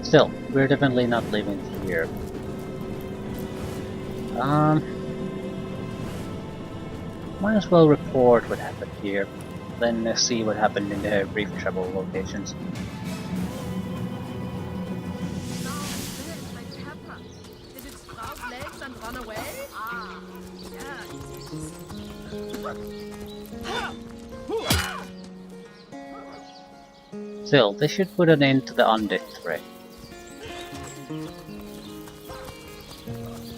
Still, we're definitely not leaving here. Might as well report what happened here, then see what happened in the brief travel locations. My pepper. Did it sprout legs and run away? Ah, yeah. Still, they should put an end to the undead threat.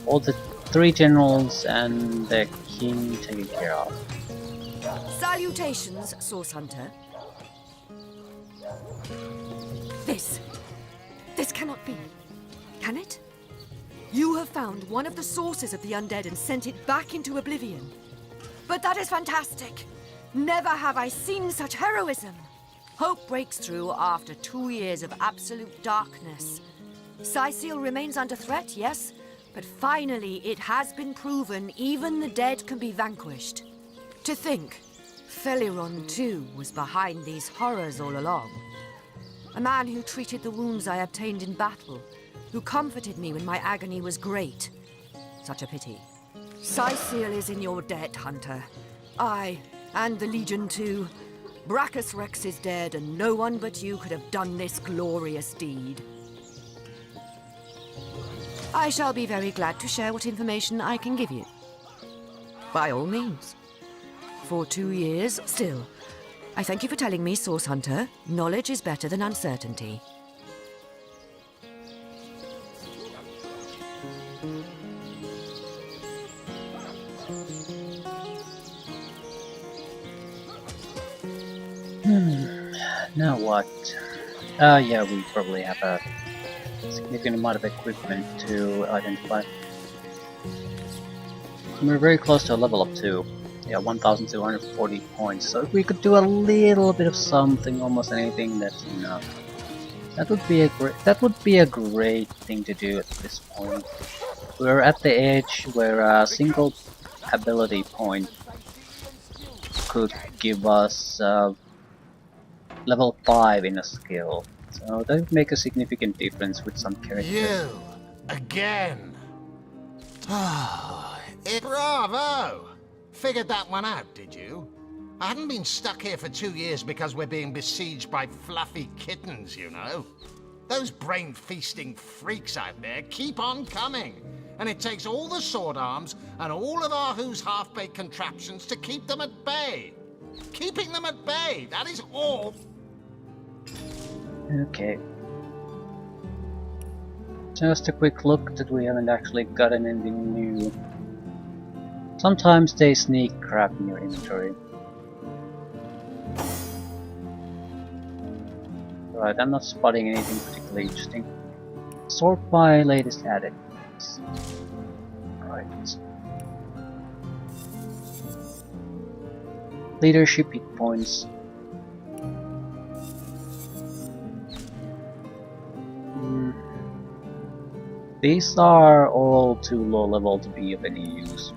All the 3 generals and the king taken care of. Salutations, Source Hunter. This cannot be. Can it? You have found one of the sources of the undead and sent it back into oblivion. But that is fantastic. Never have I seen such heroism. Hope breaks through after 2 years of absolute darkness. Sicil remains under threat, yes, but finally it has been proven even the dead can be vanquished. To think, Feliron too was behind these horrors all along. A man who treated the wounds I obtained in battle, who comforted me when my agony was great. Such a pity. Sicil is in your debt, Hunter. I, and the Legion too. Brachus Rex is dead, and no one but you could have done this glorious deed. I shall be very glad to share what information I can give you. By all means. For 2 years, still. I thank you for telling me, Source Hunter. Knowledge is better than uncertainty. Now what? Yeah, we probably have a significant amount of equipment to identify. We're very close to a level up too. Yeah, 1,240 points. So if we could do a little bit of something, almost anything, that's enough. That would be a great thing to do at this point. We're at the edge where a single ability point could give us level 5 in a skill. So that would make a significant difference with some characters. You again? Oh, bravo! Figured that one out, did you? I hadn't been stuck here for 2 years because we're being besieged by fluffy kittens, you know. Those brain-feasting freaks out there keep on coming, and it takes all the sword arms and all of our Who's half-baked contraptions to keep them at bay. Keeping them at bay, that is all. Okay. Just a quick look that we haven't actually gotten anything new. Sometimes they sneak crap in your inventory. Right, I'm not spotting anything particularly interesting. Sort by latest added. Right. Leadership hit points. These are all too low level to be of any use.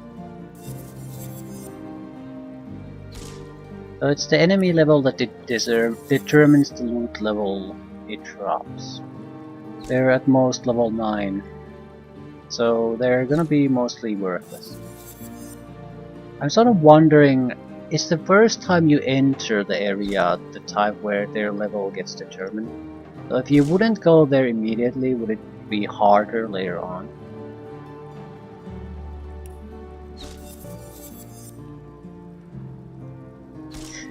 So it's the enemy level that determines the loot level it drops. They're at most level 9, so they're gonna be mostly worthless. I'm sort of wondering, is the first time you enter the area the time where their level gets determined? So if you wouldn't go there immediately, would it be harder later on?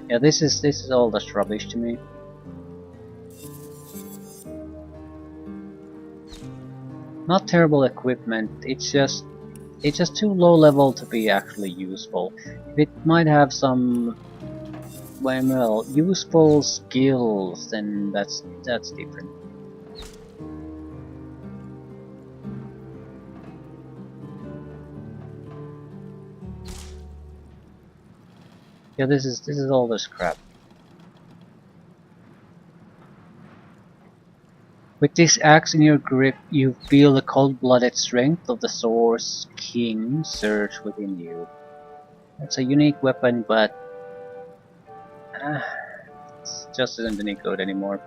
Yeah, this is all just rubbish to me. Not terrible equipment, it's just too low level to be actually useful. If it might have some well useful skills, then that's different. Yeah, this is all this crap. With this axe in your grip, you feel the cold-blooded strength of the Source King surge within you. It's a unique weapon, but it just isn't any good anymore.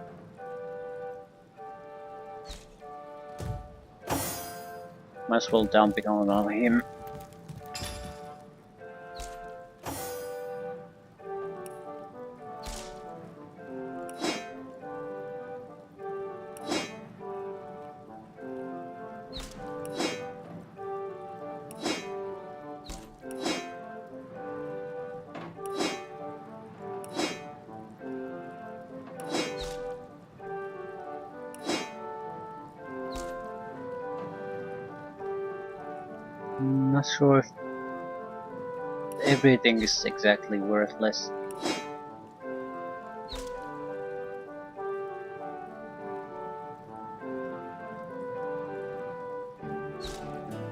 Might as well dump it on him. I'm not sure if everything is exactly worthless.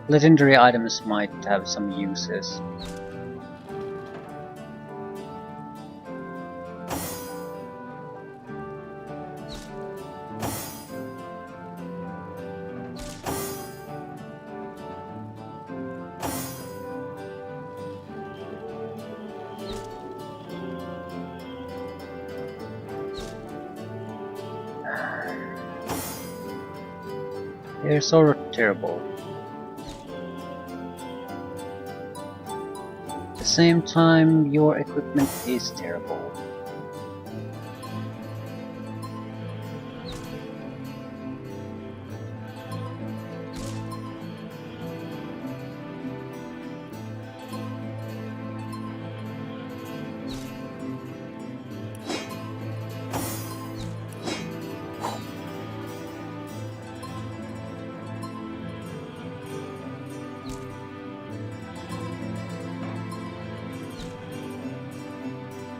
Legendary items might have some uses. They're sort of terrible. At the same time, your equipment is terrible.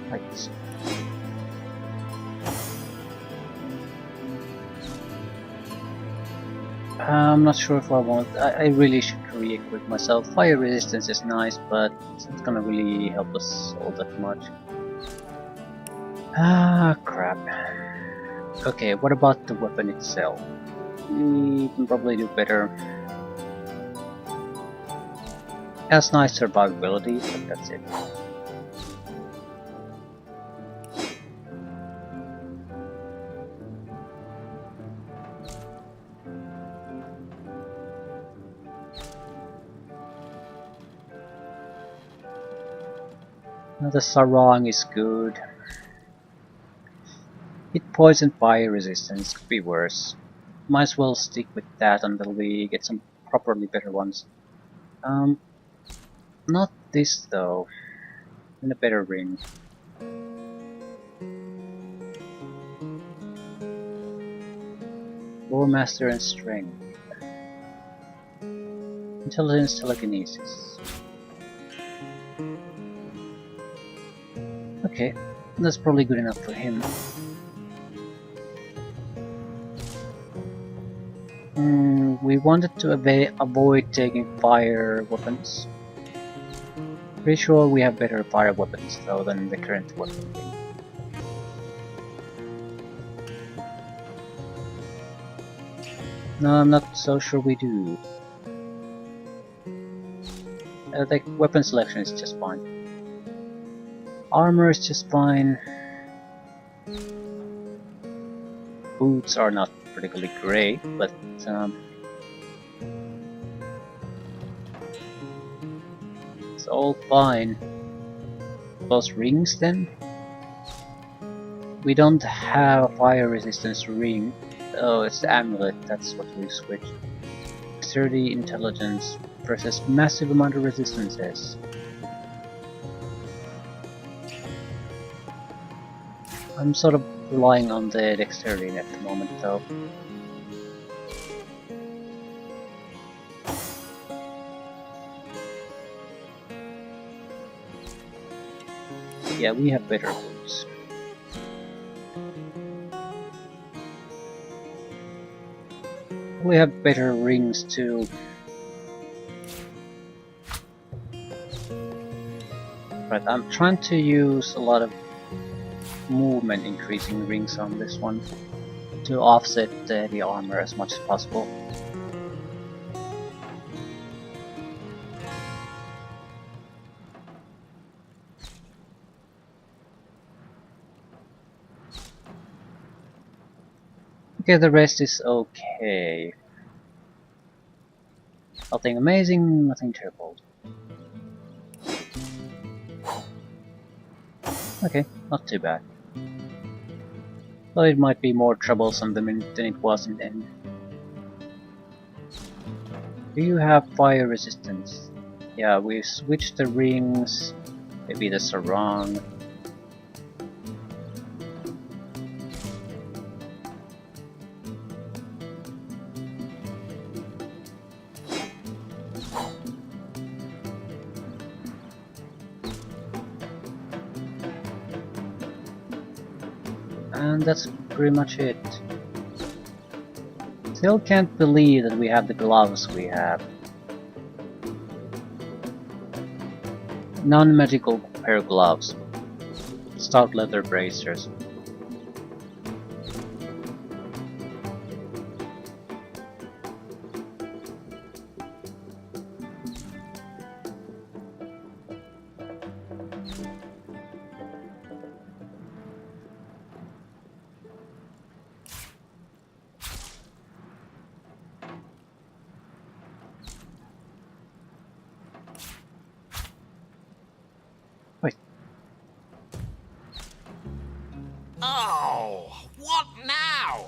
Like this. I'm not sure if I want. I really should re-equip myself. Fire resistance is nice, but it's not gonna really help us all that much. Ah, crap. Okay, what about the weapon itself? We can probably do better. It has nice survivability, but that's it. Now the sarong is good. Hit poison fire resistance could be worse. Might as well stick with that until we get some properly better ones. Not this though. In a better ring. Lore Master and Strength. Intelligence Telekinesis. Okay, that's probably good enough for him. We wanted to avoid taking fire weapons. Pretty sure we have better fire weapons though than the current weapon thing. No, I'm not so sure we do. The weapon selection is just fine. Armor is just fine. Boots are not particularly great, but it's all fine. Those rings then? We don't have a fire resistance ring. Oh, it's the amulet, that's what we switched. Sturdy intelligence versus massive amount of resistances. I'm sort of relying on the dexterity at the moment though. Yeah, we have better boots. We have better rings too. Right, I'm trying to use a lot of movement increasing rings on this one to offset the armor as much as possible. Okay, the rest is okay. Nothing amazing, nothing terrible. Okay, not too bad. Though it might be more troublesome than it was in the end. Do you have fire resistance? Yeah, we switched the rings. Maybe that's wrong. And that's pretty much it. Still can't believe that we have the gloves we have. Non-magical pair of gloves. Stout leather bracers. Wait. Oh, what now?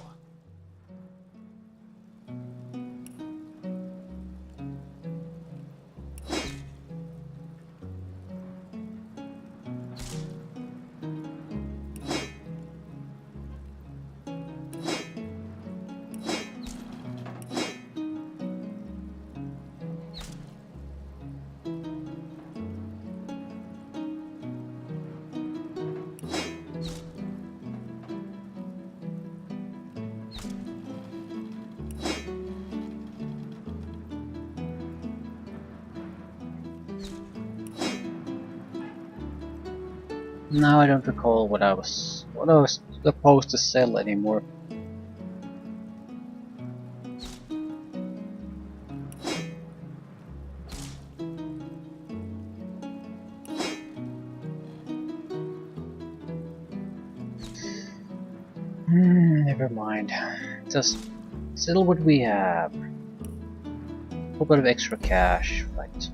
Now I don't recall what I was supposed to sell anymore. Never mind. Just sell what we have. A little bit of extra cash, right?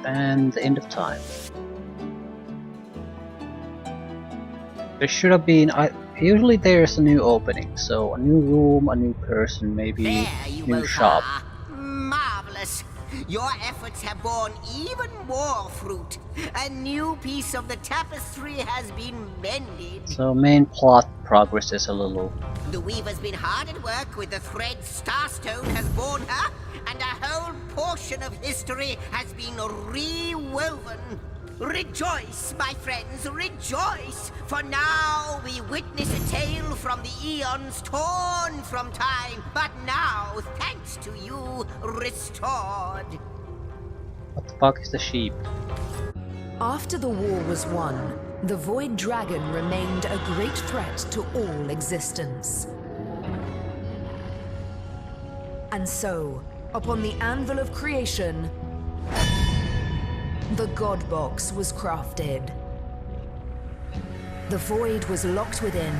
And the end of time. There should have been. Usually there's a new opening, so a new room, a new person, maybe There you new both shop. are. Marvelous. Your efforts have borne even more fruit. A new piece of the tapestry has been mended. So main plot progresses a little. The weaver's been hard at work with the thread Starstone has borne her, and a whole portion of history has been rewoven. Rejoice, my friends, rejoice! For now we witness a tale from the eons torn from time, but now, thanks to you, restored. What the fuck is the sheep? After the war was won, the Void Dragon remained a great threat to all existence. And so, upon the anvil of creation, the God Box was crafted. The Void was locked within,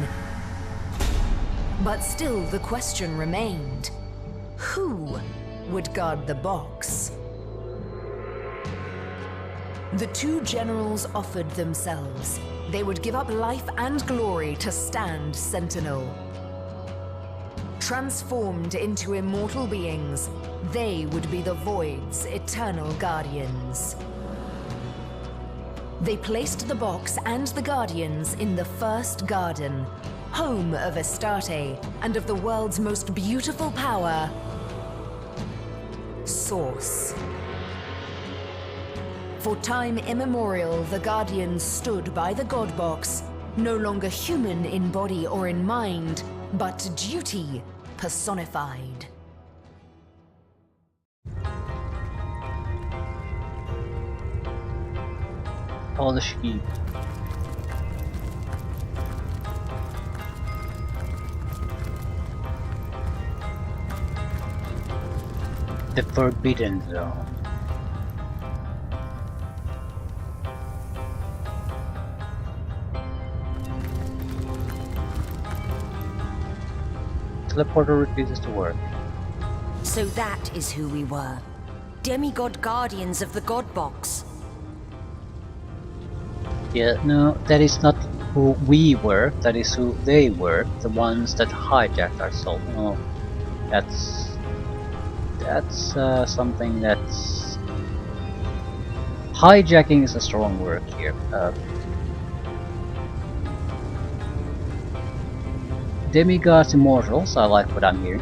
but still the question remained: who would guard the box? The two generals offered themselves. They would give up life and glory to stand sentinel. Transformed into immortal beings, they would be the Void's eternal guardians. They placed the box and the guardians in the first garden, home of Astarte and of the world's most beautiful power, Source. For time immemorial, the Guardians stood by the God Box, no longer human in body or in mind, but duty personified. All the sheep. The Forbidden Zone. teleporter refuses to work. So that is who we were. Demigod guardians of the God Box. Yeah, no, that is not who we were, that is who they were, the ones that hijacked our soul. No, that's something that's... Hijacking is a strong word here. Demigods immortals, I like what I'm hearing.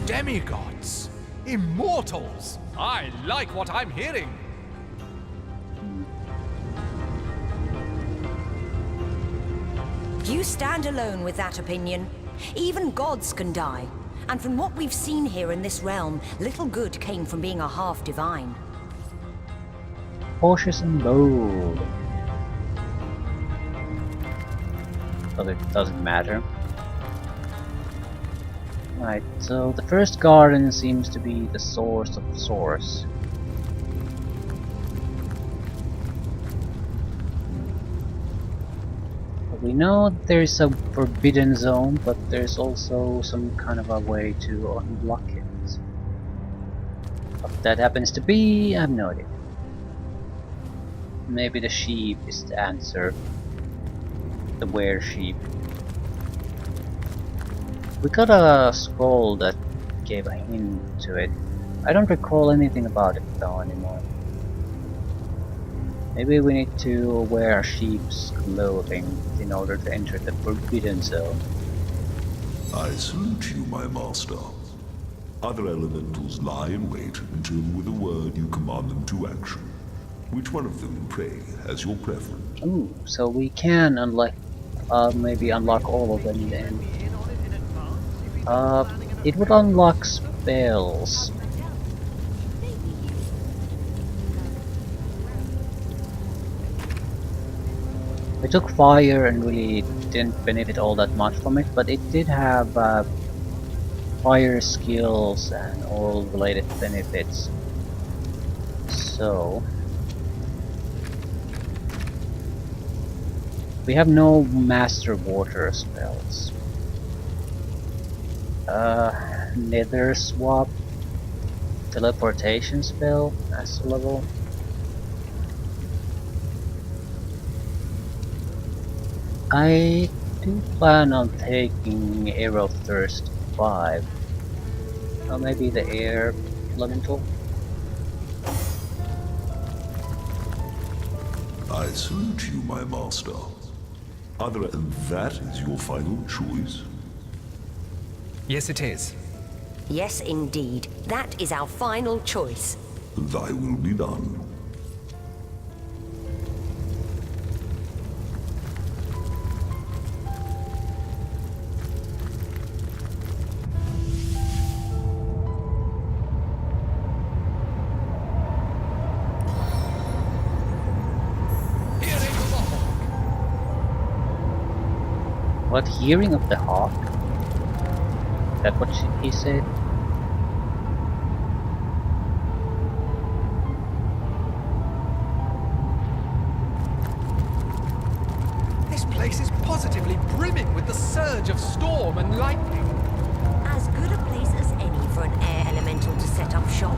Demigods? Immortals? I like what I'm hearing. You stand alone with that opinion. Even gods can die. And from what we've seen here in this realm, little good came from being a half-divine. Cautious and bold. But it doesn't matter. Right, so the first garden seems to be the source of source. We know there's a forbidden zone, but there's also some kind of a way to unlock it. What that happens to be, I have no idea. Maybe the sheep is the answer. The were sheep. We got a scroll that gave a hint to it. I don't recall anything about it though anymore. Maybe we need to wear sheep's clothing in order to enter the forbidden zone. I salute you, my master. Other elementals lie in wait until with a word you command them to action. Which one of them, pray, has your preference? Ooh, so we can unlock, maybe unlock all of them then. It would unlock spells. We took fire and really didn't benefit all that much from it, but it did have fire skills and all related benefits. So we have no master water spells. Nether swap, teleportation spell as level. I do plan on taking Arrow Thirst 5. Or maybe the air elemental. I salute you, my master. Other and that is your final choice? Yes, it is. Yes, indeed. That is our final choice. Thy will be done. What, hearing of the hawk? That what he said? This place is positively brimming with the surge of storm and lightning. As good a place as any for an air elemental to set up shop.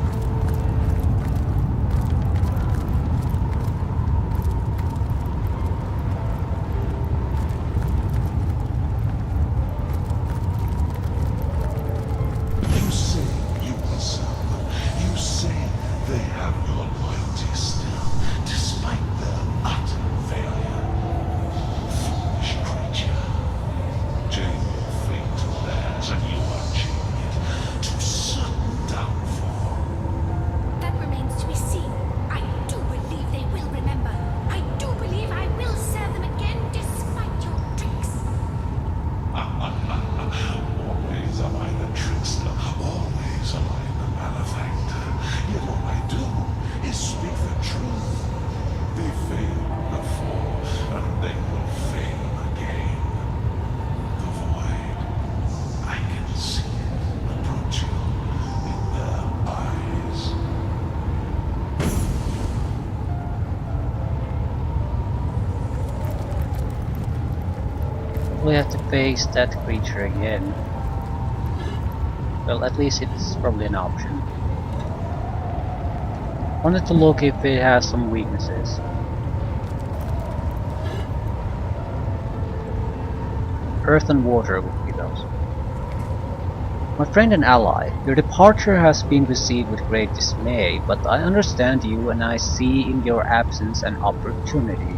You say you will serve them. You say they have your loyalty still, despite their utter failure. Foolish creature. Chain your fate to theirs, and you are chaining it to sudden downfall. That remains to be seen. I do believe they will remember. I do believe I will serve them again despite your tricks. Always am I the trickster, always am I the malefactor. Yet all I do is speak the truth. They failed before, and they will fail again. The void, I can see it approaching in their eyes. We have to face that creature again. Well, at least it's probably an option. Wanted to look if it has some weaknesses. Earth and water would be those. My friend and ally, your departure has been received with great dismay, but I understand you and I see in your absence an opportunity.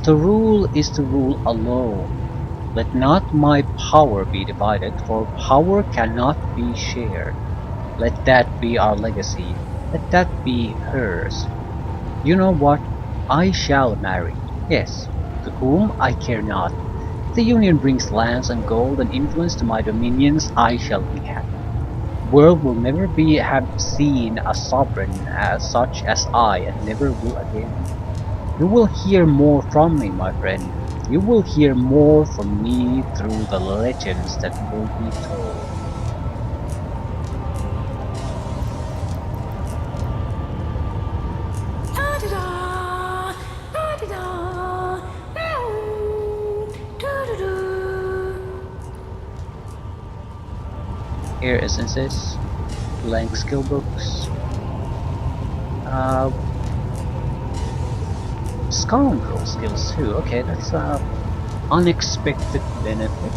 To rule is to rule alone. Let not my power be divided, for power cannot be shared. Let that be our legacy. Let that be hers. You know what? I shall marry. Yes. To whom I care not. If the union brings lands and gold and influence to my dominions, I shall be happy. The world will never have seen a sovereign as such as I, and never will again. You will hear more from me, my friend. You will hear more from me through the legends that will be told. Da-da-da, da-da-da, da-da-da. Air essences, blank skill books, scoundrel skills too. Okay, that's a unexpected benefit.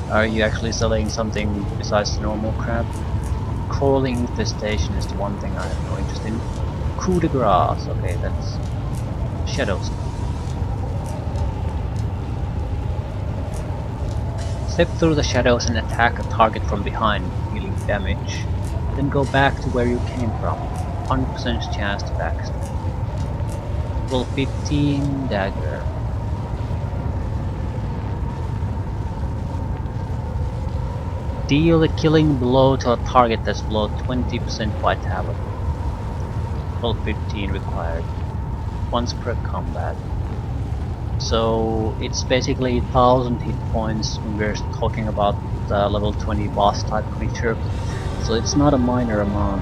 Are you actually selling something besides normal crap? Crawling infestation is the one thing I have no interest in. Coup de grace, okay, that's shadows. Step through the shadows and attack a target from behind, dealing damage. Then go back to where you came from. 100% chance to backstab. Level 15 dagger. Deal a killing blow to a target that's below 20% vitality. Level 15 required. Once per combat. So it's basically 1000 hit points when we're talking about the level 20 boss type creature. So it's not a minor amount.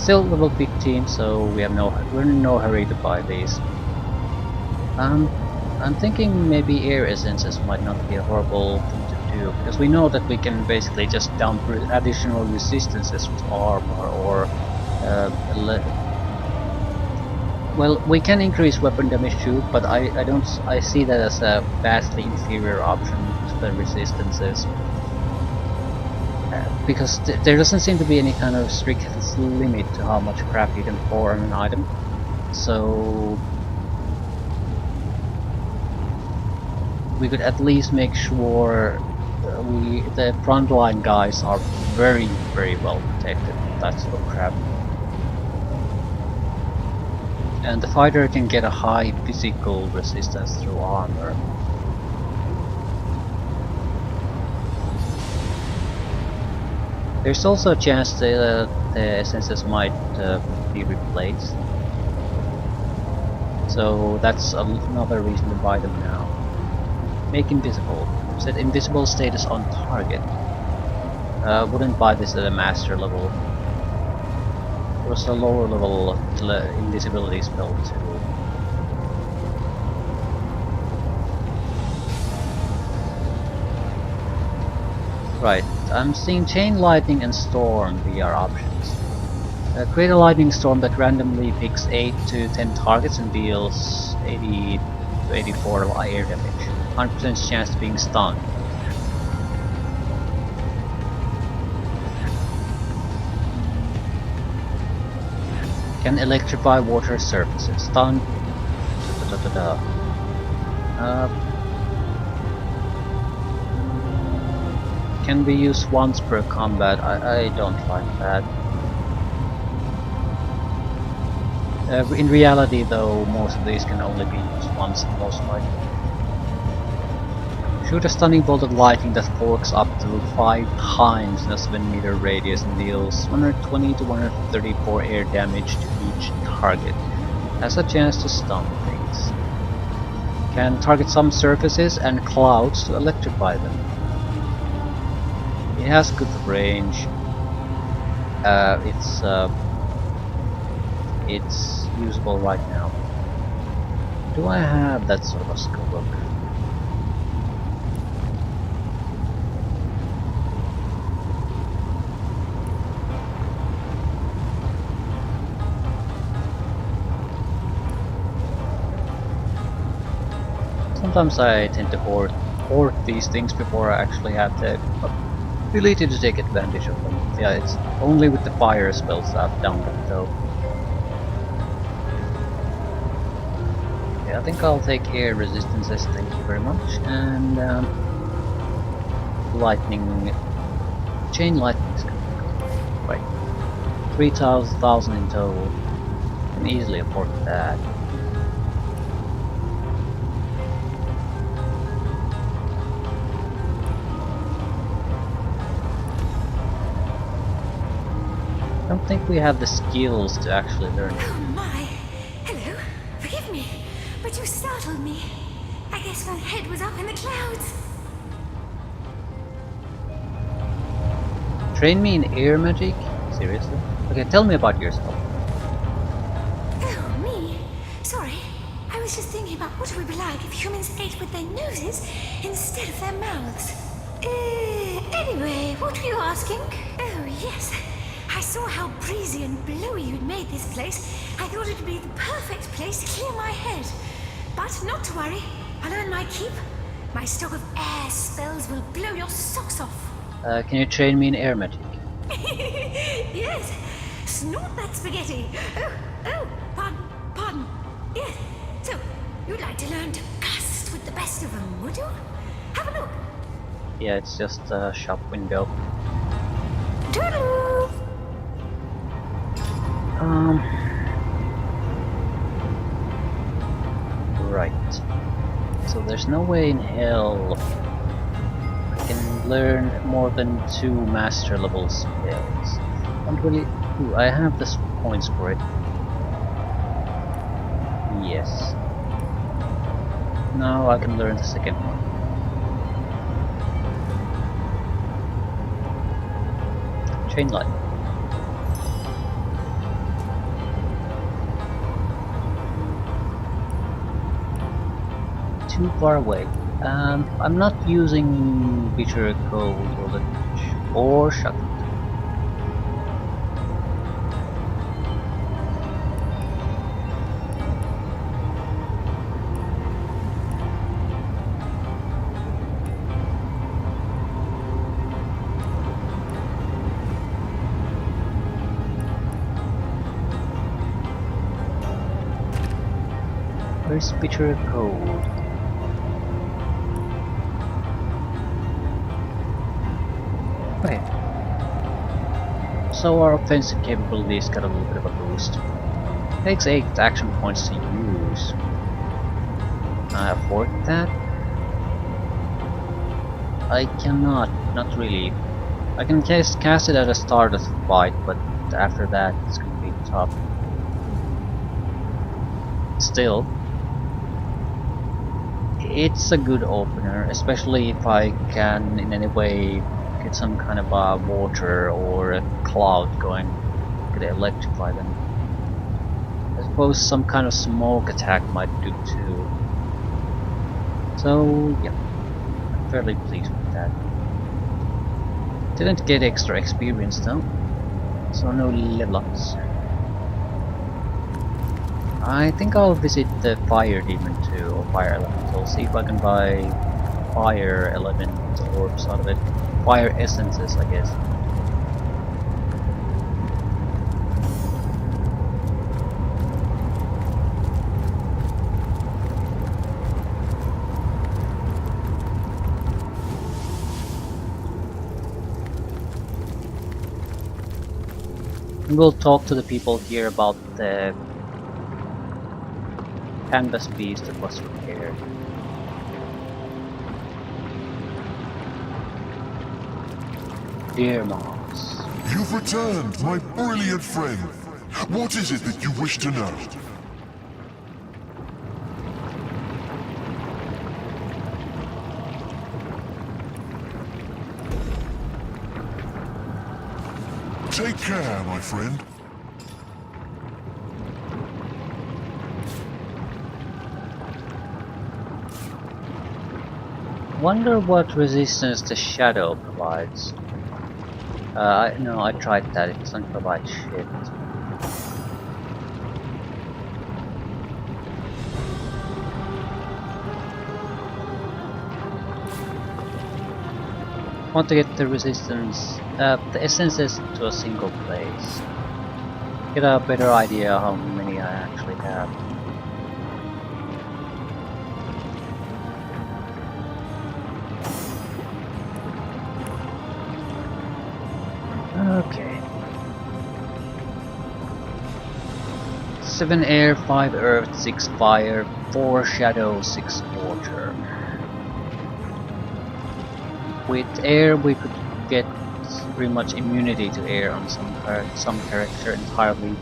Still level 15, so we're in no hurry to buy these. I'm thinking maybe air essences might not be a horrible thing to do, because we know that we can basically just dump additional resistances to armor, or well, we can increase weapon damage too, but I see that as a vastly inferior option to the resistances. Because there doesn't seem to be any kind of strict limit to how much crap you can pour on an item. So we could at least make sure the frontline guys are very, very well protected from that sort of crap. And the fighter can get a high physical resistance through armor. There's also a chance that the essences might be replaced. So that's another reason to buy them now. Make invisible. Set invisible status on target. Wouldn't buy this at a master level. There was a lower level invisibility spell too. Right, I'm seeing Chain Lightning and Storm be our options. Create a lightning storm that randomly picks 8 to 10 targets and deals 80 to 84 of air damage. 100% chance of being stunned. Can electrify water surfaces. Stun. Can be used once per combat. I don't like that. In reality though, most of these can only be used once, most likely. Shoot a stunning bolt of lightning that forks up to 5 times in a 7-meter radius and deals 120 to 134 air damage to each target. Has a chance to stun things. Can target some surfaces and clouds to electrify them. It has good range. it's usable right now. Do I have that sort of a scope? Sometimes I tend to hoard these things before I actually have the ability to take advantage of them. Yeah, it's only with the fire spells I've done that though. Okay, I think I'll take air resistances, thank you very much, and lightning, chain lightning is good. Right, 3,000 in total. Can easily afford that. I don't think we have the skills to actually learn. Oh my! Hello. Forgive me, but you startled me. I guess my head was up in the clouds. Train me in air magic? Seriously? Okay, tell me about yourself. Oh, me? Sorry. I was just thinking about what it would be like if humans ate with their noses instead of their mouths. Anyway, what were you asking? Oh, yes. I saw how breezy and blowy you'd made this place. I thought it would be the perfect place to clear my head. But not to worry. I'll earn my keep. My stock of air spells will blow your socks off. Can you train me in air magic? Yes. Snort that spaghetti. Oh, pardon. Yes. So, you'd like to learn to gust with the best of them, would you? Have a look. Yeah, it's just a shop window. Toodaloo! Right. So there's no way in hell I can learn more than 2 master level spells. Don't really. Ooh, I have the points for it. Yes. Now I can learn the second one. Chain light. Too far away. I'm not using bitter cold or shut. Where's bitter cold? Okay. So our offensive capabilities got a little bit of a boost. Takes 8 action points to use. Can I afford that? I cannot, not really. I can cast it at the start of the fight, but after that it's gonna be tough. Still, it's a good opener, especially if I can in any way get some kind of a water or a cloud going, could electrify them. I suppose some kind of smoke attack might do too. So yeah, I'm fairly pleased with that. Didn't get extra experience though, so no level ups. I think I'll visit the fire demon too, or fire elemental, see if I can buy fire element orbs out of it. Fire essences, I guess. And we'll talk to the people here about the canvas piece that was repaired. Dear Moss. You've returned, my brilliant friend. What is it that you wish to know? Take care, my friend. Wonder what resistance the shadow provides. No, I tried that. It doesn't provide shit. Want to get the resistance, the essences to a single place. Get a better idea how many I actually have. Okay. 7 air, 5 earth, 6 fire, 4 shadow, 6 water. With air we could get pretty much immunity to air on some character entirely.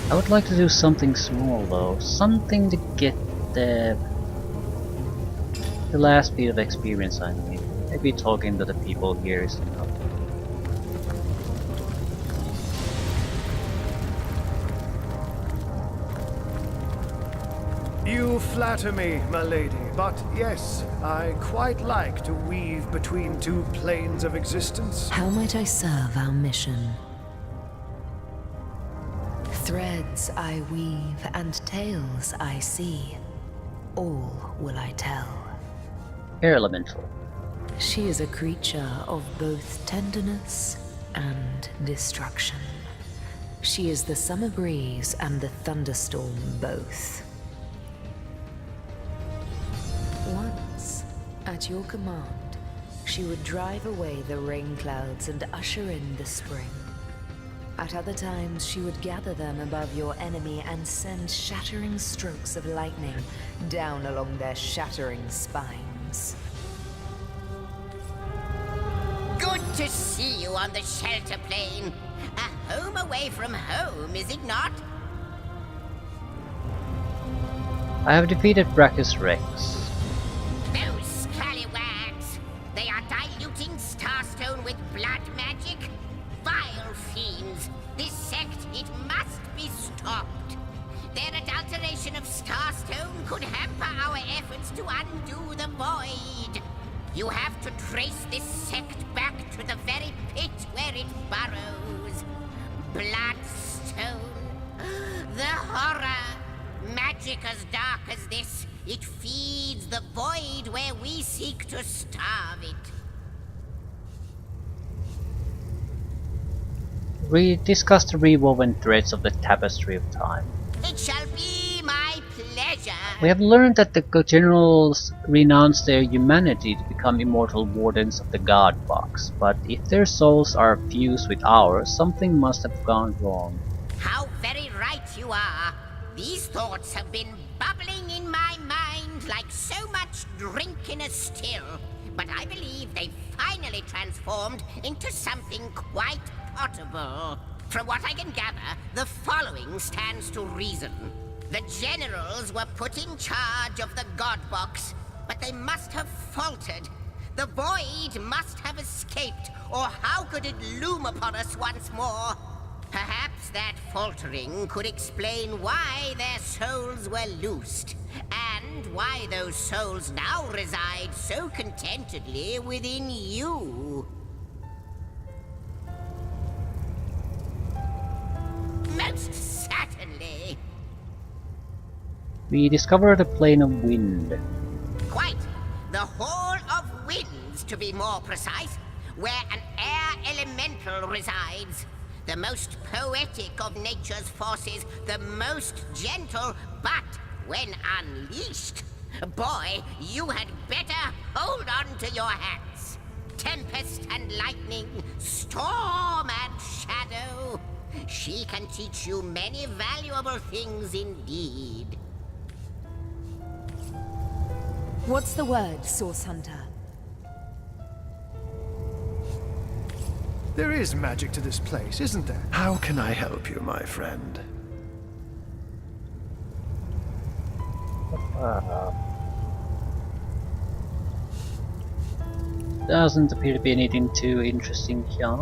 I would like to do something small though, something to get the last bit of experience I need. Maybe talking to the people here is enough. You flatter me, my lady, but yes, I quite like to weave between two planes of existence. How might I serve our mission? Threads I weave and tales I see. All will I tell. Air elemental. She is a creature of both tenderness and destruction. She is the summer breeze and the thunderstorm both. Once, at your command, she would drive away the rain clouds and usher in the spring. At other times, she would gather them above your enemy and send shattering strokes of lightning down along their shattering spines. Good to see you on the shelter plane. A home away from home, is it not? I have defeated Brachus Rex. Those scallywags! They are diluting Starstone with blood magic? Vile fiends! This sect, it must be stopped! Their adulteration of Starstone could hamper our efforts to undo the void! You have to trace this sect back to the very pit where it burrows. Bloodstone. The horror! Magic as dark as this, it feeds the void where we seek to starve it. We discussed the rewoven threads of the tapestry of time. It shall be my pleasure. We have learned that the generals renounced their humanity to become immortal wardens of the God Box, but if their souls are fused with ours, something must have gone wrong. How very right you are. These thoughts have been bubbling in my mind like so much drink in a still, but I believe they've finally transformed into something quite potable. From what I can gather, the following stands to reason. The generals were put in charge of the God Box, but they must have faltered. The void must have escaped, or how could it loom upon us once more? Perhaps that faltering could explain why their souls were loosed, and why those souls now reside so contentedly within you. Most certainly. We discovered a plane of wind. Quite. The Hall of Winds, to be more precise, where an air elemental resides. The most poetic of nature's forces, the most gentle, but when unleashed, boy, you had better hold on to your hats. Tempest and lightning, storm and shadow. She can teach you many valuable things indeed. What's the word, Source Hunter? There is magic to this place, isn't there? How can I help you, my friend? Doesn't appear to be anything too interesting here.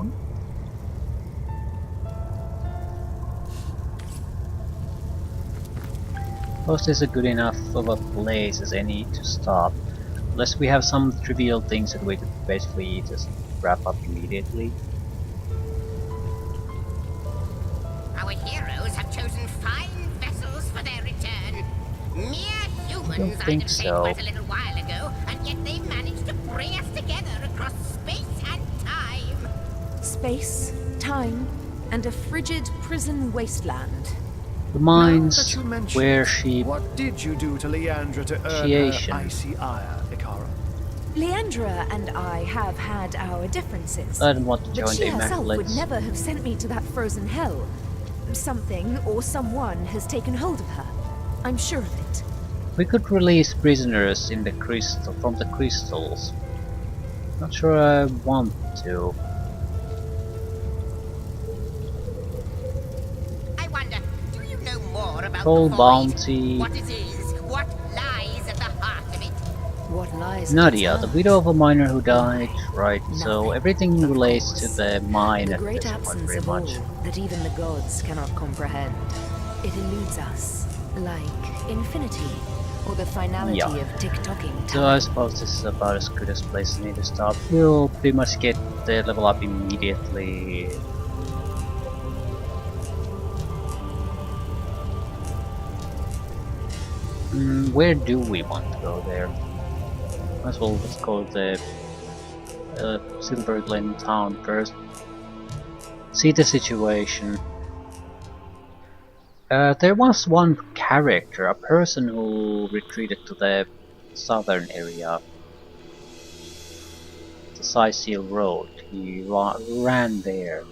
Post is a good enough of a place as any to stop. Unless we have some trivial things that we could basically just wrap up immediately. Our heroes have chosen fine vessels for their return. Mere humans, don't think I'd have said so. quite a little while ago, and yet they've managed to bring us together across space and time. Space, time, and a frigid prison wasteland. The Now mines that you mention where it, she what did you do to Leandra to earn Initiation. her icy ire, Ikara? Leandra and I have had our differences. I don't want to But join she the herself would Immaculates. never have sent me to that frozen hell. Something or someone has taken hold of her. I'm sure of it. We could release prisoners in the crystal from the crystals. Not sure I want to. I wonder, do you know more about Full the void? bounty. What it is? What lies at the heart of it? What lies at Nadia, its the heart? widow of a miner who died, right? So Nothing, everything of relates course. to the mine The at great this point, absence very of much. all that even the gods cannot comprehend. It eludes us, like infinity, or the finality Yeah. of tick-tocking time. So I suppose this is about as good as place I need to stop. We'll pretty much get the level up immediately. Where do we want to go there? Might as well let's go to the Silver Glen town first. See the situation. There was one character, a person who retreated to the southern area. The Sicil Road. He ran there.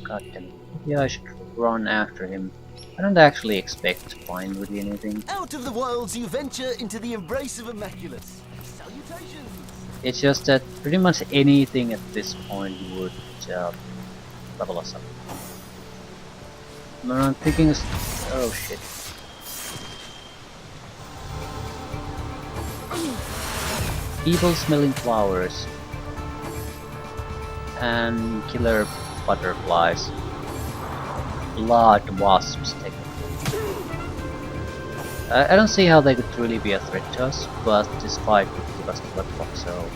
God damn it. Maybe I should run after him. I don't actually expect to find really anything. Out of the wilds you venture into the embrace of Immaculates. Salutations! It's just that pretty much anything at this point would level us up. I'm thinking, oh shit. Evil smelling flowers and killer butterflies. Blood wasps, technically. I don't see how they could really be a threat to us, but this fight could give us the level up, so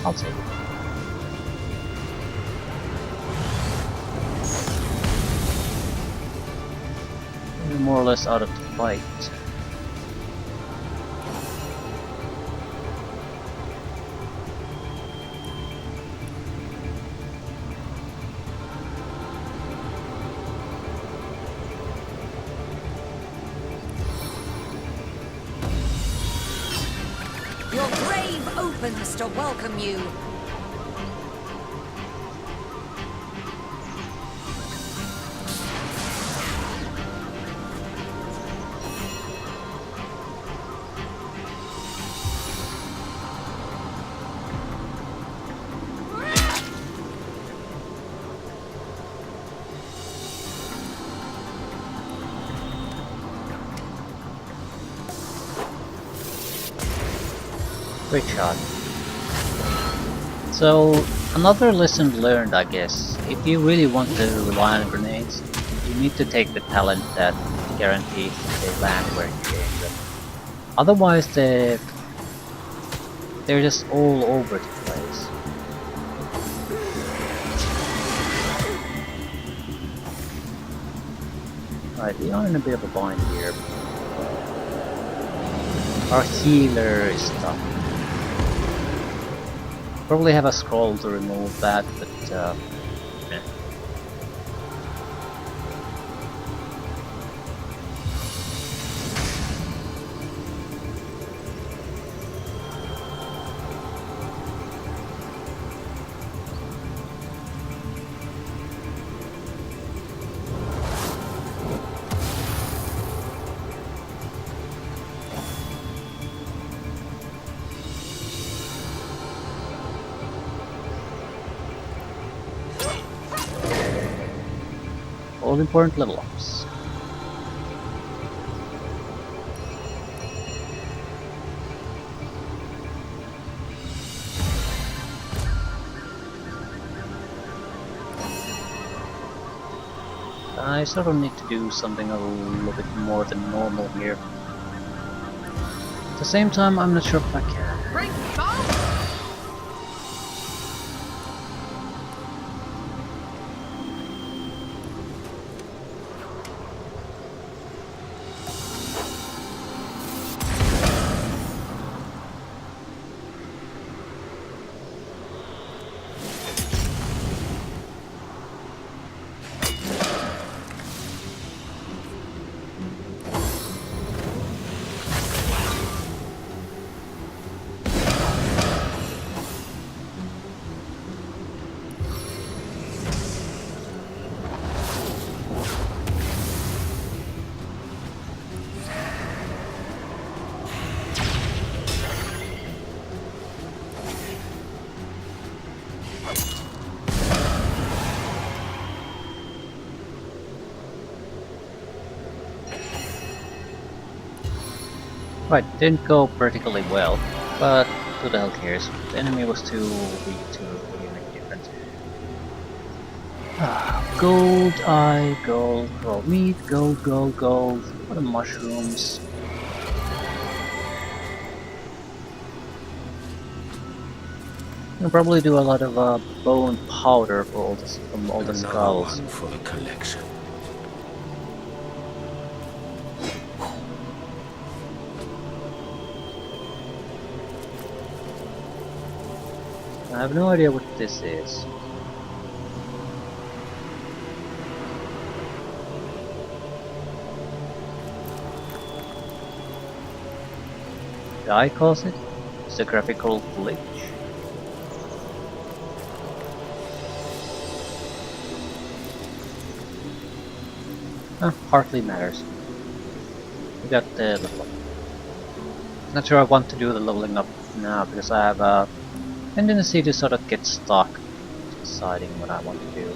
I'll take it. We're more or less out of the fight. Your grave opens to welcome you. Great shot. So, another lesson learned, I guess. If you really want to rely on grenades, you need to take the talent that guarantees they land where you aim them. Otherwise, they're just all over the place. Right, we are in a bit of a bind here. Our healer is stuck. Probably have a scroll to remove that, but eh. All important level ups. I sort of need to do something a little bit more than normal here. At the same time, I'm not sure if I can. Bring both! Right, didn't go particularly well, but who the hell cares? The enemy was too weak to really make a difference. Gold, eye, gold, raw meat, gold, gold, gold. What are mushrooms? I'll probably do a lot of bone powder for all this, from all the skulls. One for the collection. I have no idea what this is. Did I cause it? It's a graphical glitch. Hardly matters. We got the level up. Not sure I want to do the leveling up now because I have a tendency to sort of get stuck deciding what I want to do.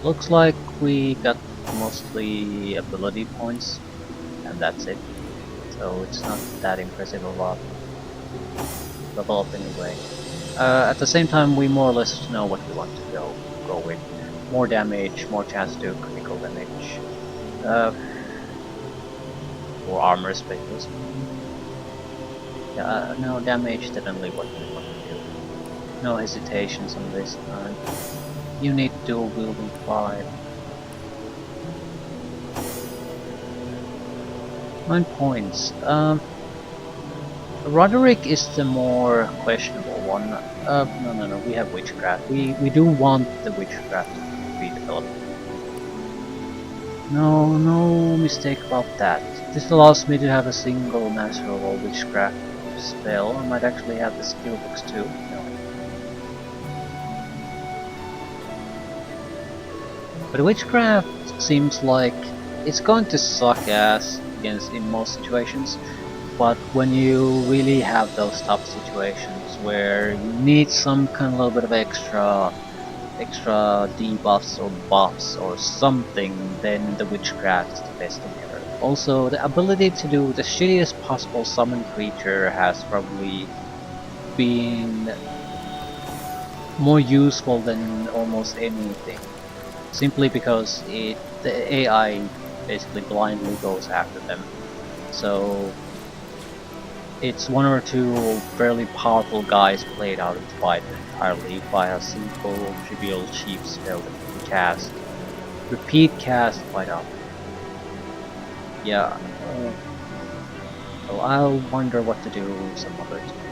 Looks like we got mostly ability points and that's it. So it's not that impressive of a level up anyway. At the same time we more or less know what we want to go with. More damage, more chance to do critical damage. More armor spaces. Yeah, no, damage definitely what we want to do. No hesitations on this time. You need dual wielding 5. 9 points. Roderick is the more questionable one. No, we have witchcraft. We do want the witchcraft to be developed. No mistake about that. This allows me to have a single master of all witchcraft spell. I might actually have the skill books too. No. But witchcraft seems like it's going to suck ass against in most situations. But when you really have those tough situations where you need some kind of little bit of extra debuffs or buffs or something, then the witchcraft is the best thing ever. Also, the ability to do the shittiest possible summon creature has probably been more useful than almost anything. Simply because the AI basically blindly goes after them. So it's one or two fairly powerful guys played out of the fight entirely by a simple, trivial, cheap spell that you can cast. Repeat cast quite often. Yeah. So I'll wonder what to do some other time.